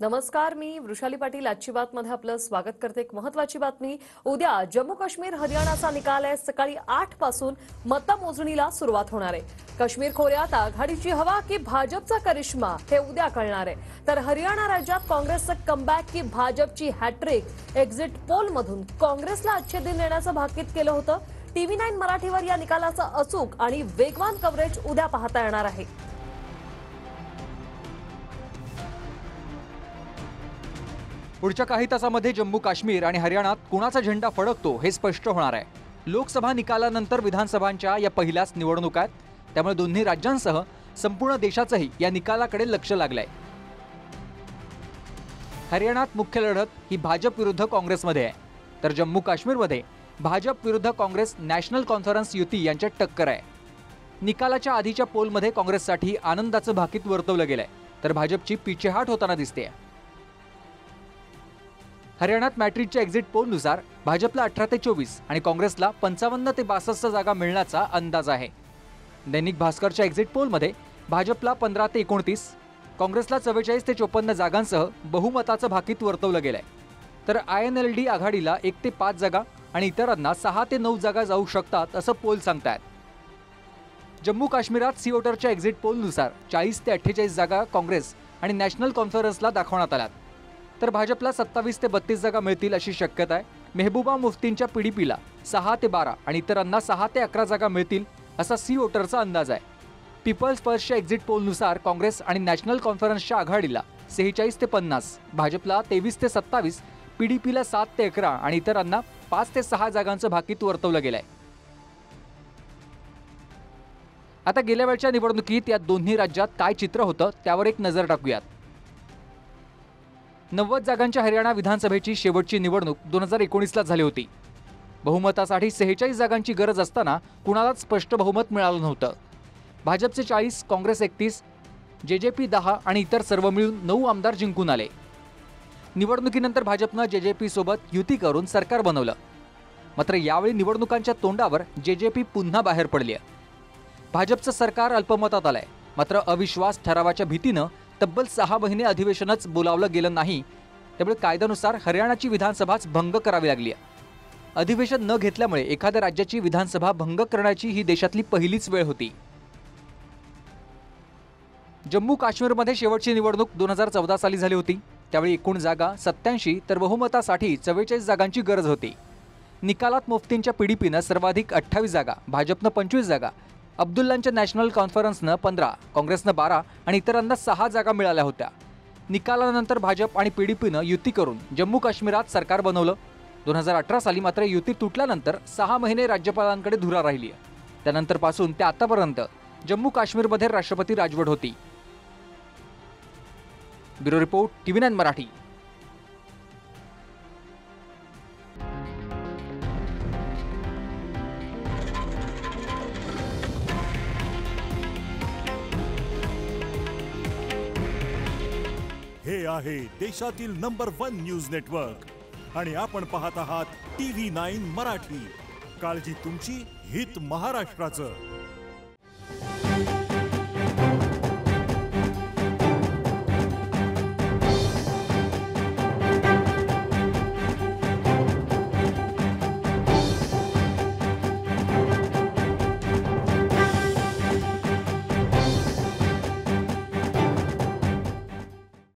नमस्कार, मी वृषाली पाटील आजची बातमध्ये आपलं स्वागत करते। एक महत्त्वाची बातमी, उद्या जम्मू काश्मीर हरियाणाचा निकाल आहे। सकाळी 8 पासून मतमोजणीला सुरुवात होणार आहे। काश्मीर खोऱ्यात आघाडीची हवा की भाजपचा करिश्मा हे उद्या कळणार आहे। तर हरियाणा राज्यात काँग्रेसचं कमबॅक की भाजपची हॅट्रिक, एक्झिट पोल मधून काँग्रेसला अच्छे दिन येण्याचं भाकीत केलं होतं। TV9 मराठीवर या निकालाचं अचूक आणि वेगवान कव्हरेज उद्या पाहता येणार आहे। पुढच्या काही तासांमध्ये जम्मू काश्मीर आणि हरियाणात कुणाचा झेंडा फडकतो हे स्पष्ट होणार आहे। लोकसभा निकालानंतर विधानसभांच्या या पहिल्याच निवडणुका आहेत, त्यामुळे दोन्ही राज्यांसह संपूर्ण देशाचंही या निकालाकडे लक्ष लागलंय। हरियाणात मुख्य लढत ही भाजप विरुद्ध काँग्रेसमध्ये आहे, तर जम्मू काश्मीरमध्ये भाजप विरुद्ध काँग्रेस नॅशनल कॉन्फरन्स युती यांच्यात टक्कर आहे। निकालाच्या आधीच्या पोलमध्ये काँग्रेससाठी आनंदाचं भाकीत वर्तवलं गेलंय, तर भाजपची पिछेहाट होताना दिसते। हरियाणात मॅट्रिकच्या एक्झिट पोलनुसार भाजपला 18 ते 24 आणि काँग्रेसला 55 ते 62 जागा मिळण्याचा अंदाज आहे। दैनिक भास्करच्या एक्झिट पोलमध्ये भाजपला 15 ते 29, काँग्रेसला 44 ते 54 जागांसह बहुमताचं भाकीत वर्तवलं गेलंय, तर INLD आघाडीला 1 ते 5 जागा आणि इतरांना 6 ते 9 जागा जाऊ शकतात असं पोल सांगतायत। जम्मू काश्मीरात सी वोटरच्या एक्झिट पोलनुसार 40 ते 48 जागा काँग्रेस आणि नॅशनल कॉन्फरन्सला दाखवण्यात आल्यात, तर भाजपला 27 ते 32 जागा मिळतील अशी शक्यता आहे। मेहबूबा मुफ्तींच्या PDPला 6 ते 12 आणि इतरांना 6 ते 11 जागा मिळतील असा सी वोटरचा अंदाज आहे। पीपल्स फर्स्टच्या एक्झिट पोलनुसार काँग्रेस आणि नॅशनल कॉन्फरन्सच्या आघाडीला 46 ते 50, भाजपला 23 ते 27, PDPला 7 ते 11 आणि इतरांना 5 ते 6 जागांचं भाकीत वर्तवलं गेलंय। आता गेल्या वेळच्या निवडणुकीत या दोन्ही राज्यात काय चित्र होतं त्यावर एक नजर टाकूयात। 90 जागांच्या हरियाणा विधानसभेची शेवटची निवडणूक 2019ला झाली होती। बहुमतासाठी 46 जागांची गरज असताना कुणालाच स्पष्ट बहुमत मिळालं नव्हतं। भाजपचे 40, काँग्रेस 31, JJP 10 आणि इतर सर्व मिळून 9 आमदार जिंकून आले। निवडणुकीनंतर भाजपनं JJP सोबत युती करून सरकार बनवलं, मात्र यावेळी निवडणुकांच्या तोंडावर JJP पुन्हा बाहेर पडली आहे। भाजपचं सरकार अल्पमतात आलंय, मात्र अविश्वास ठरावाच्या भीतीनं तब्बल 6 महिने अधिवेशनच बोलावलं गेलं नाही, त्यामुळे कायद्यानुसार हरियाणाची विधानसभाच भंग करावी लागली आहे। अधिवेशन न घेतल्यामुळे एखाद्या राज्याची विधानसभा भंग करण्याची ही देशातली पहिलीच वेळ होती। जम्मू काश्मीरमध्ये शेवटची निवडणूक 2014 साली झाली होती, त्यावेळी एकूण जागा 87 तर बहुमतासाठी 44 जागांची गरज होती। निकालात मुफ्तींच्या PDPनं सर्वाधिक 28 जागा, भाजपनं 25 जागा, अब्दुल्लांच्या नॅशनल कॉन्फरन्सनं 15, काँग्रेसनं 12 आणि इतरांना 6 जागा मिळाल्या होत्या। निकालानंतर भाजप आणि PDPनं युती करून जम्मू काश्मीरात सरकार बनवलं। 2018 साली मात्र युती तुटल्यानंतर 6 महिने राज्यपालांकडे धुरा राहिली आहे। त्यानंतरपासून ते आतापर्यंत जम्मू काश्मीरमध्ये राष्ट्रपती राजवट होती। Bureau report, TV9 Marathi. हे आहे देशातील नंबर 1 न्यूज नेटवर्क आणि आपण पाहत आहात TV9 मराठी। काळजी तुमची, हित महाराष्ट्राचं।